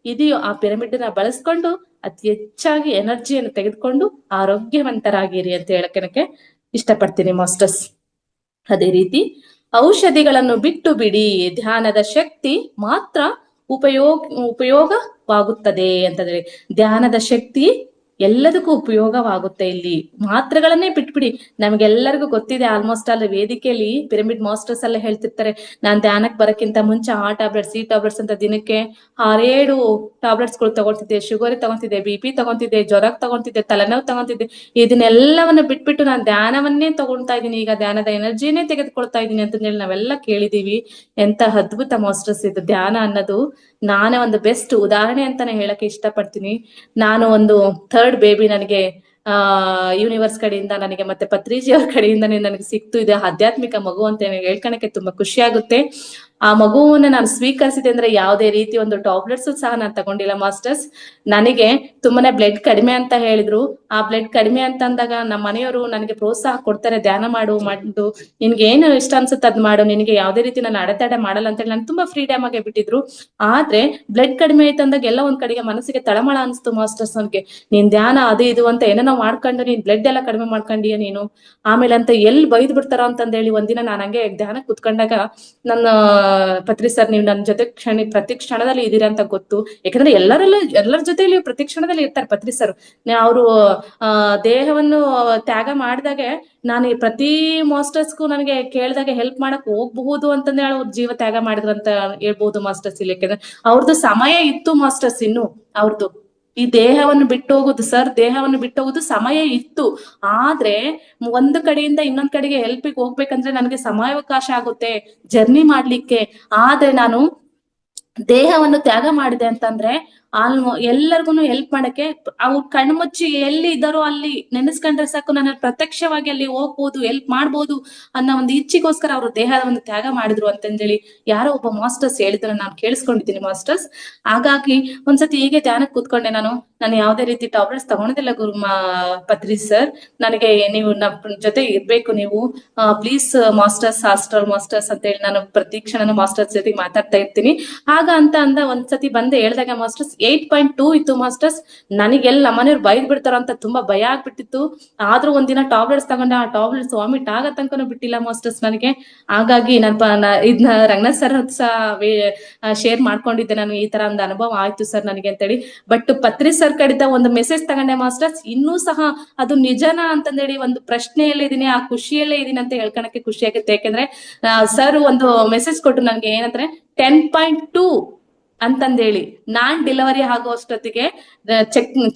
ಇದೆಯೋ ಆ ಪಿರಮಿಡ್ ನ ಬಳಸ್ಕೊಂಡು ಅತಿ ಹೆಚ್ಚಾಗಿ ಎನರ್ಜಿಯನ್ನು ತೆಗೆದುಕೊಂಡು ಆರೋಗ್ಯವಂತರಾಗಿರಿ ಅಂತ ಹೇಳಕ್ಕೆ ಇಷ್ಟಪಡ್ತೀನಿ ಮಾಸ್ಟರ್ಸ್. ಅದೇ ರೀತಿ ಔಷಧಿಗಳನ್ನು ಬಿಟ್ಟು ಬಿಡಿ, ಧ್ಯಾನದ ಶಕ್ತಿ ಮಾತ್ರ ಉಪಯೋಗವಾಗುತ್ತದೆ ಅಂತಂದ್ರೆ ಧ್ಯಾನದ ಶಕ್ತಿ ಎಲ್ಲದಕ್ಕೂ ಉಪಯೋಗವಾಗುತ್ತೆ. ಇಲ್ಲಿ ಮಾತ್ರೆಗಳನ್ನೇ ಬಿಟ್ಬಿಡಿ. ನಮ್ಗೆಲ್ಲರಿಗೂ ಗೊತ್ತಿದೆ ಆಲ್ಮೋಸ್ಟ್ ಅಲ್ಲಿ ವೇದಿಕೆಯಲ್ಲಿ ಪಿರಮಿಡ್ ಮಾಸ್ಟರ್ಸ್ ಎಲ್ಲ ಹೇಳ್ತಿರ್ತಾರೆ, ನಾನ್ ಧ್ಯಾನಕ್ಕೆ ಬರಕ್ಕಿಂತ ಮುಂಚೆ ಆ ಟ್ಯಾಬ್ಲೆಟ್ಸ್ ಈ ಟ್ಯಾಬ್ಲೆಟ್ಸ್ ಅಂತ ದಿನಕ್ಕೆ 6-7 ಟ್ಯಾಬ್ಲೆಟ್ಸ್ ಗಳು ತಗೊಳ್ತಿದ್ದೆ, ಶುಗರ್ ತಗೊಂತಿದ್ದೆ, BP ತಗೊಂತಿದ್ದೆ, ಜ್ವರಕ್ಕೆ ತಗೊಂತಿದ್ದೆ, ತಲೆನೋವು ತಗೊಂತಿದ್ದೆ. ಇದನ್ನೆಲ್ಲವನ್ನ ಬಿಟ್ಬಿಟ್ಟು ನಾನು ಧ್ಯಾನವನ್ನೇ ತಗೊಳ್ತಾ ಇದ್ದೀನಿ, ಈಗ ಧ್ಯಾನದ ಎನರ್ಜಿನೇ ತೆಗೆದುಕೊಳ್ತಾ ಇದ್ದೀನಿ ಅಂತಂದೇಳಿ ನಾವೆಲ್ಲ ಕೇಳಿದೀವಿ. ಎಂತ ಅದ್ಭುತ ಮಾಸ್ಟರ್ಸ್ ಇದು ಧ್ಯಾನ ಅನ್ನೋದು. ನಾನೇ ಒಂದು ಬೆಸ್ಟ್ ಉದಾಹರಣೆ ಅಂತಾನೆ ಹೇಳಕ್ಕೆ ಇಷ್ಟಪಡ್ತೀನಿ. ನಾನು ಒಂದು 3rd ಬೇಬಿ ನನಗೆ ಯೂನಿವರ್ಸ್ ಕಡೆಯಿಂದ ನನಗೆ ಮತ್ತೆ ಪತ್ರಿಜಿ ಅವ್ರ ಕಡೆಯಿಂದನೇ ನನಗೆ ಸಿಕ್ತು. ಇದೆ ಆಧ್ಯಾತ್ಮಿಕ ಮಗು ಅಂತ ಹೇಳ್ಕೊಳಕ್ಕೆ ತುಂಬಾ ಖುಷಿ ಆಗುತ್ತೆ. ಆ ಮಗುವನ್ನ ನಾನು ಸ್ವೀಕರಿಸಿದೆ ಅಂದ್ರೆ ಯಾವುದೇ ರೀತಿ ಒಂದು ಟ್ಯಾಬ್ಲೆಟ್ಸ್ ಸಹ ನಾನು ತಗೊಂಡಿಲ್ಲ ಮಾಸ್ಟರ್ಸ್. ನನಗೆ ತುಂಬಾನೇ ಬ್ಲಡ್ ಕಡಿಮೆ ಅಂತ ಹೇಳಿದ್ರು. ಆ ಬ್ಲಡ್ ಕಡಿಮೆ ಅಂತ ಅಂದಾಗ ನಮ್ಮ ಮನೆಯವರು ನನಗೆ ಪ್ರೋತ್ಸಾಹ ಕೊಡ್ತಾರೆ, ಧ್ಯಾನ ಮಾಡು ನಿನ್ಗೆ ಏನು ಇಷ್ಟ ಅನ್ಸುತ್ತೆ ಅದ್ ಮಾಡು, ನಿನಗೆ ಯಾವುದೇ ರೀತಿ ನಾನು ಅಡೆತಡೆ ಮಾಡಲ್ಲ ಅಂತ ಹೇಳಿ ನಾನು ತುಂಬಾ ಫ್ರೀಡಮ್ ಆಗಿ ಬಿಟ್ಟಿದ್ರು. ಆದ್ರೆ ಬ್ಲಡ್ ಕಡಿಮೆ ಆಯ್ತು ಅಂದಾಗ ಎಲ್ಲ ಒಂದ್ ಕಡೆಗೆ ಮನಸ್ಸಿಗೆ ತಳಮಳ ಅನಿಸ್ತು ಮಾಸ್ಟರ್ಸ್. ಅವ್ನಿಗೆ ನೀನ್ ಧ್ಯಾನ ಅದು ಇದು ಅಂತ ಏನೋ ಮಾಡ್ಕೊಂಡು ನೀನ್ ಬ್ಲಡ್ ಎಲ್ಲ ಕಡಿಮೆ ಮಾಡ್ಕೊಂಡಿಯ ನೀನು, ಆಮೇಲೆ ಅಂತ ಎಲ್ಲಿ ಬೈದ್ ಬಿಡ್ತಾರ ಅಂತಂದೇಳಿ ಒಂದಿನ ನಾನು ಹಂಗೆ ಧ್ಯಾನ ಕುತ್ಕೊಂಡಾಗ ನನ್ನ ಪತ್ರಿ ಸರ್, ನೀವು ನನ್ನ ಜೊತೆ ಪ್ರತಿ ಕ್ಷಣದಲ್ಲಿ ಇದೀರಾ ಅಂತ ಗೊತ್ತು. ಯಾಕಂದ್ರೆ ಎಲ್ಲರ ಜೊತೆಲಿ ಪ್ರತಿ ಕ್ಷಣದಲ್ಲಿ ಇರ್ತಾರೆ ಪತ್ರಿ ಸರ್. ಅವರು ದೇಹವನ್ನು ತ್ಯಾಗ ಮಾಡಿದಾಗೆ ನಾನು ಪ್ರತಿ ಮಾಸ್ಟರ್ಸ್ಗೂ ನನಗೆ ಕೇಳಿದಾಗ ಹೆಲ್ಪ್ ಮಾಡಕ್ ಹೋಗ್ಬಹುದು ಅಂತಂದ್ರೆ ಅವ್ರ ಜೀವ ತ್ಯಾಗ ಮಾಡಿದ್ರು ಅಂತ ಹೇಳ್ಬಹುದು ಮಾಸ್ಟರ್ಸ್ ಇಲ್ಲಿ. ಯಾಕಂದ್ರೆ ಅವ್ರದ್ದು ಸಮಯ ಇತ್ತು ಮಾಸ್ಟರ್ಸ್, ಇನ್ನು ಅವ್ರದ್ದು ಈ ದೇಹವನ್ನು ಬಿಟ್ಟು ಹೋಗುದು ಸರ್, ದೇಹವನ್ನು ಬಿಟ್ಟು ಹೋಗುದು ಸಮಯ ಇತ್ತು. ಆದ್ರೆ ಒಂದು ಕಡೆಯಿಂದ ಇನ್ನೊಂದ್ ಕಡೆಗೆ ಹೆಲ್ಪಿಗೆ ಹೋಗ್ಬೇಕಂದ್ರೆ ನನಗೆ ಸಮಯಾವಕಾಶ ಆಗುತ್ತೆ ಜರ್ನಿ ಮಾಡ್ಲಿಕ್ಕೆ. ಆದ್ರೆ ನಾನು ದೇಹವನ್ನು ತ್ಯಾಗ ಮಾಡಿದೆ ಅಂತಂದ್ರೆ ಎಲ್ಲರಿಗೂ ಹೆಲ್ಪ್ ಮಾಡಕ್ಕೆ ಅವ್ರು ಕಣ್ಮುಚ್ಚಿ ಎಲ್ಲಿ ಇದ್ದಾರೋ ಅಲ್ಲಿ ನೆನೆಸ್ಕೊಂಡ್ರೆ ಸಾಕು, ನನ್ನ ಪ್ರತ್ಯಕ್ಷವಾಗಿ ಅಲ್ಲಿ ಹೋಗ್ಬೋದು, ಹೆಲ್ಪ್ ಮಾಡ್ಬೋದು ಅನ್ನೋ ಒಂದು ಇಚ್ಛೆಗೋಸ್ಕರ ಅವರು ದೇಹವನ್ನು ತ್ಯಾಗ ಮಾಡಿದ್ರು ಅಂತಂದೇಳಿ ಯಾರೋ ಒಬ್ಬ ಮಾಸ್ಟರ್ಸ್ ಹೇಳಿದ್ರು, ನಾನು ಕೇಳಿಸ್ಕೊಂಡಿದ್ದೀನಿ ಮಾಸ್ಟರ್ಸ್. ಹಾಗಾಗಿ ಒಂದ್ಸತಿ ಹೀಗೆ ಧ್ಯಾನಕ್ಕೆ ಕೂತ್ಕೊಂಡೆ. ನಾನು ಯಾವುದೇ ರೀತಿ ಟ್ಯಾಬ್ಲೆಟ್ಸ್ ತಗೊಂಡಿಲ್ಲ ಪತ್ರಿ ಸರ್. ನನಗೆ ನೀವು ನಮ್ಮ ಜೊತೆ ಇರ್ಬೇಕು, ನೀವು ಪ್ಲೀಸ್ ಮಾಸ್ಟರ್ಸ್, ಹಾಸ್ಟೆಲ್ ಮಾಸ್ಟರ್ಸ್ ಅಂತ ಹೇಳಿ ನಾನು ಪ್ರತಿ ಕ್ಷಣ ಮಾಸ್ಟರ್ಸ್ ಜೊತೆಗೆ ಮಾತಾಡ್ತಾ ಇರ್ತೀನಿ. ಆಗ ಅಂತ ಒಂದ್ಸತಿ ಬಂದೆ ಹೇಳ್ದಾಗ ಮಾಸ್ಟರ್ಸ್ 8.2 ಇತ್ತು ಮಾಸ್ಟರ್ಸ್. ನನಗೆಲ್ಲ ನಮ್ಮನೆಯವ್ರು ಬೈದ್ ಬಿಡ್ತಾರ ಅಂತ ತುಂಬಾ ಭಯ ಆಗ್ಬಿಟ್ಟಿತ್ತು. ಆದ್ರೂ ಒಂದಿನ ಟ್ಯಾಬ್ಲೆಟ್ಸ್ ತಗೊಂಡೆ, ಆ ಟ್ಯಾಬ್ಲೆಟ್ಸ್ ವಾಮಿಟ್ ಆಗ ತನಕನೂ ಬಿಟ್ಟಿಲ್ಲ ಮಾಸ್ಟರ್ಸ್ ನನಗೆ. ಹಾಗಾಗಿ ಇದನ್ನ ರಂಗನಾಥ್ ಸರ್ ಶೇರ್ ಮಾಡ್ಕೊಂಡಿದ್ದೆ, ನಾನು ಈ ತರ ಒಂದು ಅನುಭವ ಆಯ್ತು ಸರ್ ನನಗೆ ಅಂತೇಳಿ. ಬಟ್ ಪತ್ರಿ ಸರ್ ಕಡಿದ ಒಂದು ಮೆಸೇಜ್ ತಗೊಂಡೆ ಮಾಸ್ಟರ್ಸ್, ಇನ್ನೂ ಸಹ ಅದು ನಿಜನಾ ಅಂತಂದೇಳಿ ಒಂದು ಪ್ರಶ್ನೆಯಲ್ಲೇ ಇದೀನಿ, ಆ ಖುಷಿಯಲ್ಲೇ ಇದೀನಿ ಅಂತ ಹೇಳ್ಕೊಳಕ್ಕೆ ಖುಷಿ ಆಗುತ್ತೆ. ಯಾಕಂದ್ರೆ ಸರ್ ಒಂದು ಮೆಸೇಜ್ ಕೊಟ್ಟು ನನಗೆ ಏನಂದ್ರೆ 10.2 ಅಂತಂದೇಳಿ ನಾನ್ ಡೆಲಿವರಿ ಆಗುವಷ್ಟೊತ್ತಿಗೆ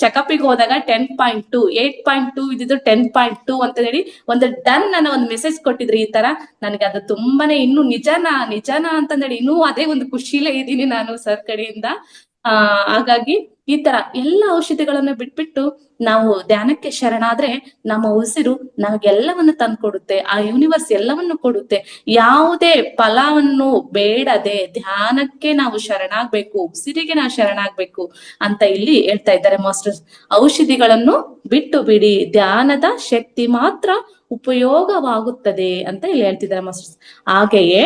ಚೆಕಪ್ಗೆ ಹೋದಾಗ 10.2, 8.2 ಇದ್ದಿದ್ದು 10.2 ಅಂತ ಹೇಳಿ ಒಂದು ಡನ್ ಅನ್ನೋ ಒಂದು ಮೆಸೇಜ್ ಕೊಟ್ಟಿದ್ರಿ. ಈ ತರ ನನಗೆ ಅದು ತುಂಬಾನೇ ಇನ್ನು ನಿಜನಾ ಅಂತಂದೇಳಿ ಇನ್ನೂ ಅದೇ ಒಂದು ಖುಷಿಲೇ ಇದೀನಿ ನಾನು ಸರ್ ಕಡೆಯಿಂದ. ಹಾಗಾಗಿ ಈ ತರ ಎಲ್ಲ ಔಷಧಿಗಳನ್ನು ಬಿಟ್ಬಿಟ್ಟು ನಾವು ಧ್ಯಾನಕ್ಕೆ ಶರಣಾದ್ರೆ ನಮ್ಮ ಉಸಿರು ನಮಗೆಲ್ಲವನ್ನು ತಂದ್ಕೊಡುತ್ತೆ, ಆ ಯೂನಿವರ್ಸ್ ಎಲ್ಲವನ್ನು ಕೊಡುತ್ತೆ. ಯಾವುದೇ ಫಲವನ್ನು ಬೇಡದೆ ಧ್ಯಾನಕ್ಕೆ ನಾವು ಶರಣಾಗ್ಬೇಕು, ಉಸಿರಿಗೆ ನಾವು ಶರಣಾಗ್ಬೇಕು ಅಂತ ಇಲ್ಲಿ ಹೇಳ್ತಾ ಇದ್ದಾರೆ ಮಾಸ್ಟರ್ಸ್. ಔಷಧಿಗಳನ್ನು ಬಿಟ್ಟು ಬಿಡಿ, ಧ್ಯಾನದ ಶಕ್ತಿ ಮಾತ್ರ ಉಪಯೋಗವಾಗುತ್ತದೆ ಅಂತ ಇಲ್ಲಿ ಹೇಳ್ತಿದ್ದಾರೆ ಮಾಸ್ಟರ್ಸ್. ಹಾಗೆಯೇ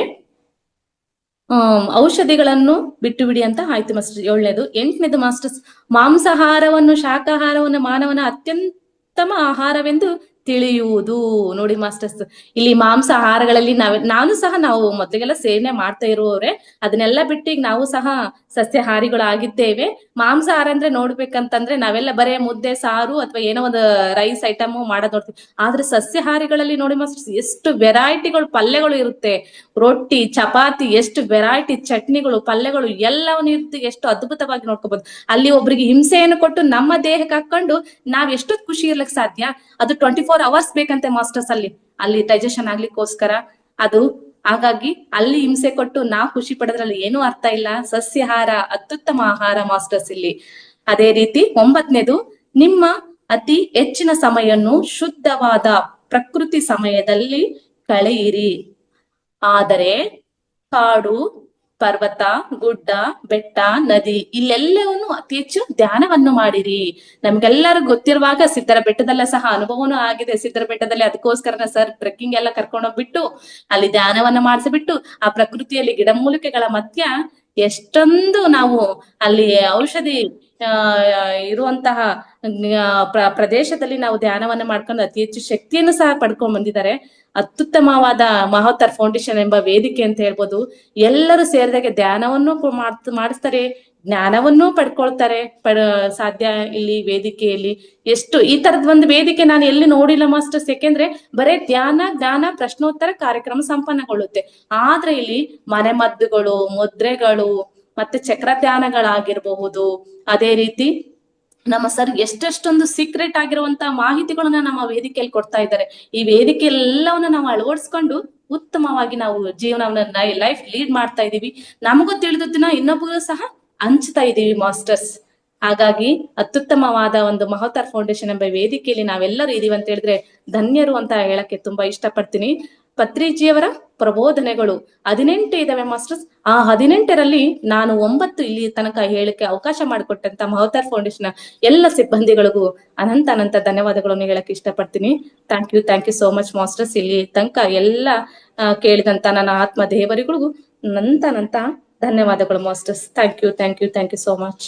ಔಷಧಿಗಳನ್ನು ಬಿಟ್ಟು ಬಿಡಿ ಅಂತ ಆಯ್ತು ಮಾಸ್ಟರ್. 7ನೇದು. 8ನೇದು ಮಾಸ್ಟರ್ಸ್, ಮಾಂಸಾಹಾರವನ್ನು ಶಾಕಾಹಾರವನ್ನು ಮಾನವನ ಅತ್ಯುತ್ತಮ ಆಹಾರವೆಂದು ತಿಳಿಯುವುದು. ನೋಡಿ ಮಾಸ್ಟರ್ಸ್, ಇಲ್ಲಿ ಮಾಂಸಾಹಾರಗಳಲ್ಲಿ ನಾವು ಮೊದಲಿಗೆಲ್ಲ ಸೇವನೆ ಮಾಡ್ತಾ ಇರುವವ್ರೆ, ಅದನ್ನೆಲ್ಲ ಬಿಟ್ಟು ಈಗ ನಾವು ಸಹ ಸಸ್ಯಾಹಾರಿಗಳಾಗಿದ್ದೇವೆ. ಮಾಂಸಾಹಾರ ಅಂದ್ರೆ ನೋಡ್ಬೇಕಂತಂದ್ರೆ ನಾವೆಲ್ಲ ಬರೇ ಮುದ್ದೆ ಸಾರು ಅಥವಾ ಏನೋ ಒಂದು ರೈಸ್ ಐಟಮ್ ಮಾಡೋದ್ ನೋಡ್ತೀವಿ. ಆದ್ರೆ ಸಸ್ಯಾಹಾರಿಗಳಲ್ಲಿ ನೋಡಿ ಮಾಸ್ಟರ್ಸ್, ಎಷ್ಟು ವೆರೈಟಿಗಳು ಪಲ್ಯಗಳು ಇರುತ್ತೆ, ರೊಟ್ಟಿ ಚಪಾತಿ, ಎಷ್ಟು ವೆರೈಟಿ ಚಟ್ನಿಗಳು ಪಲ್ಯಗಳು ಎಲ್ಲವನ್ನು ಇರ್ತಿ, ಎಷ್ಟು ಅದ್ಭುತವಾಗಿ ನೋಡ್ಕೋಬಹುದು. ಅಲ್ಲಿ ಒಬ್ರಿಗೆ ಹಿಂಸೆಯನ್ನು ಕೊಟ್ಟು ನಮ್ಮ ದೇಹಕ್ಕೆ ಹಾಕೊಂಡು ನಾವ್ ಎಷ್ಟೊತ್ತು ಖುಷಿ ಇರ್ಲಿಕ್ಕೆ ಸಾಧ್ಯ? ಅದು 24 hours ಬೇಕಂತೆ ಮಾಸ್ಟರ್ಸ್, ಅಲ್ಲಿ ಡೈಜೆಷನ್ ಆಗ್ಲಿಕ್ಕೋಸ್ಕರ ಅದು. ಹಾಗಾಗಿ ಅಲ್ಲಿ ಹಿಂಸೆ ಕೊಟ್ಟು ನಾವು ಖುಷಿ ಪಡೋದ್ರಲ್ಲಿ ಏನೂ ಅರ್ಥ ಇಲ್ಲ. ಸಸ್ಯಾಹಾರ ಅತ್ಯುತ್ತಮ ಆಹಾರ ಮಾಸ್ಟರ್ಸ್ ಇಲ್ಲಿ. ಅದೇ ರೀತಿ 9ನೇದು, ನಿಮ್ಮ ಅತಿ ಹೆಚ್ಚಿನ ಸಮಯನ್ನು ಶುದ್ಧವಾದ ಪ್ರಕೃತಿ ಸಮಯದಲ್ಲಿ ಕಳೆಯಿರಿ. ಆದರೆ ಕಾಡು, ಪರ್ವತ, ಗುಡ್ಡ, ಬೆಟ್ಟ, ನದಿ ಇಲ್ಲೆಲ್ಲವನ್ನು ಅತಿ ಹೆಚ್ಚು ಧ್ಯಾನವನ್ನು ಮಾಡಿರಿ. ನಮ್ಗೆಲ್ಲರಿಗೂ ಗೊತ್ತಿರುವಾಗ ಸಿದ್ದರ ಬೆಟ್ಟದಲ್ಲ ಸಹ ಅನುಭವನೂ ಆಗಿದೆ. ಸಿದ್ದರ ಬೆಟ್ಟದಲ್ಲಿ ಅದಕ್ಕೋಸ್ಕರ ಸರ್ ಟ್ರೆಕ್ಕಿಂಗ್ ಎಲ್ಲ ಕರ್ಕೊಂಡೋಗ್ಬಿಟ್ಟು ಅಲ್ಲಿ ಧ್ಯಾನವನ್ನ ಮಾಡಿಸ್ಬಿಟ್ಟು ಆ ಪ್ರಕೃತಿಯಲ್ಲಿ ಗಿಡಮೂಲಿಕೆಗಳ ಮಧ್ಯ ಎಷ್ಟೊಂದು ನಾವು ಅಲ್ಲಿ ಔಷಧಿ ಇರುವಂತಹ ಪ್ರದೇಶದಲ್ಲಿ ನಾವು ಧ್ಯಾನವನ್ನ ಮಾಡ್ಕೊಂಡು ಅತಿ ಹೆಚ್ಚು ಶಕ್ತಿಯನ್ನು ಸಹ ಪಡ್ಕೊಂಡ್ ಬಂದಿದ್ದಾರೆ. ಅತ್ಯುತ್ತಮವಾದ ಮಹೋತ್ತರ್ ಫೌಂಡೇಶನ್ ಎಂಬ ವೇದಿಕೆ ಅಂತ ಹೇಳ್ಬೋದು. ಎಲ್ಲರೂ ಸೇರಿದಾಗೆ ಧ್ಯಾನವನ್ನು ಮಾಡಿಸ್ತಾರೆ, ಜ್ಞಾನವನ್ನೂ ಪಡ್ಕೊಳ್ತಾರೆ. ಸಾಧ್ಯ ಇಲ್ಲಿ ವೇದಿಕೆಯಲ್ಲಿ. ಎಷ್ಟು ಈ ತರದ ಒಂದು ವೇದಿಕೆ ನಾನು ಎಲ್ಲಿ ನೋಡಿಲ್ಲ ಮಾಸ್ಟರ್ಸ್. ಯಾಕೆಂದ್ರೆ ಬರೇ ಧ್ಯಾನ, ಜ್ಞಾನ, ಪ್ರಶ್ನೋತ್ತರ ಕಾರ್ಯಕ್ರಮ ಸಂಪನ್ನಗೊಳ್ಳುತ್ತೆ. ಆದ್ರೆ ಇಲ್ಲಿ ಮನೆಮದ್ದುಗಳು, ಮುದ್ರೆಗಳು, ಮತ್ತೆ ಚಕ್ರ ಧ್ಯಾನಗಳಾಗಿರಬಹುದು. ಅದೇ ರೀತಿ ನಮ್ಮ ಸರ್ ಎಷ್ಟೆಷ್ಟೊಂದು ಸೀಕ್ರೆಟ್ ಆಗಿರುವಂತಹ ಮಾಹಿತಿಗಳನ್ನ ನಮ್ಮ ವೇದಿಕೆಯಲ್ಲಿ ಕೊಡ್ತಾ ಇದ್ದಾರೆ. ಈ ವೇದಿಕೆ ಎಲ್ಲವನ್ನ ನಾವು ಅಳವಡಿಸ್ಕೊಂಡು ಉತ್ತಮವಾಗಿ ನಾವು ಜೀವನವನ್ನ ಲೈಫ್ ಲೀಡ್ ಮಾಡ್ತಾ ಇದೀವಿ. ನಮಗೂ ತಿಳಿದದ್ದನ್ನ ಇನ್ನೊಬ್ಬರು ಸಹ ಹಂಚ್ತಾ ಇದೀವಿ ಮಾಸ್ಟರ್ಸ್. ಹಾಗಾಗಿ ಅತ್ಯುತ್ತಮವಾದ ಒಂದು ಮಹೋತ್ತರ್ ಫೌಂಡೇಶನ್ ಎಂಬ ವೇದಿಕೆಯಲ್ಲಿ ನಾವೆಲ್ಲರೂ ಇದೀವಿ ಅಂತ ಹೇಳಿದ್ರೆ ಧನ್ಯರು ಅಂತ ಹೇಳಕ್ಕೆ ತುಂಬಾ ಇಷ್ಟಪಡ್ತೀನಿ. ಪತ್ರಿಜಿಯವರ ಪ್ರಬೋಧನೆಗಳು 18 ಇದಾವೆ ಮಾಸ್ಟರ್ಸ್. ಆ 18ರಲ್ಲಿ ನಾನು 9 ಇಲ್ಲಿ ತನಕ ಹೇಳಕ್ಕೆ ಅವಕಾಶ ಮಾಡಿಕೊಟ್ಟಂತ ಮಹೋತ್ತರ್ ಫೌಂಡೇಶನ್ ಎಲ್ಲ ಸಿಬ್ಬಂದಿಗಳಿಗೂ ಅನಂತ ಧನ್ಯವಾದಗಳನ್ನು ಹೇಳಕ್ಕೆ ಇಷ್ಟಪಡ್ತೀನಿ. Thank you so much masters. ಇಲ್ಲಿ ತನಕ ಎಲ್ಲ ಕೇಳಿದಂತ ನನ್ನ ಆತ್ಮ ದೇವರಿಗಳಿಗೂ ಅನಂತ ಧನ್ಯವಾದಗಳು masters. Thank you so much.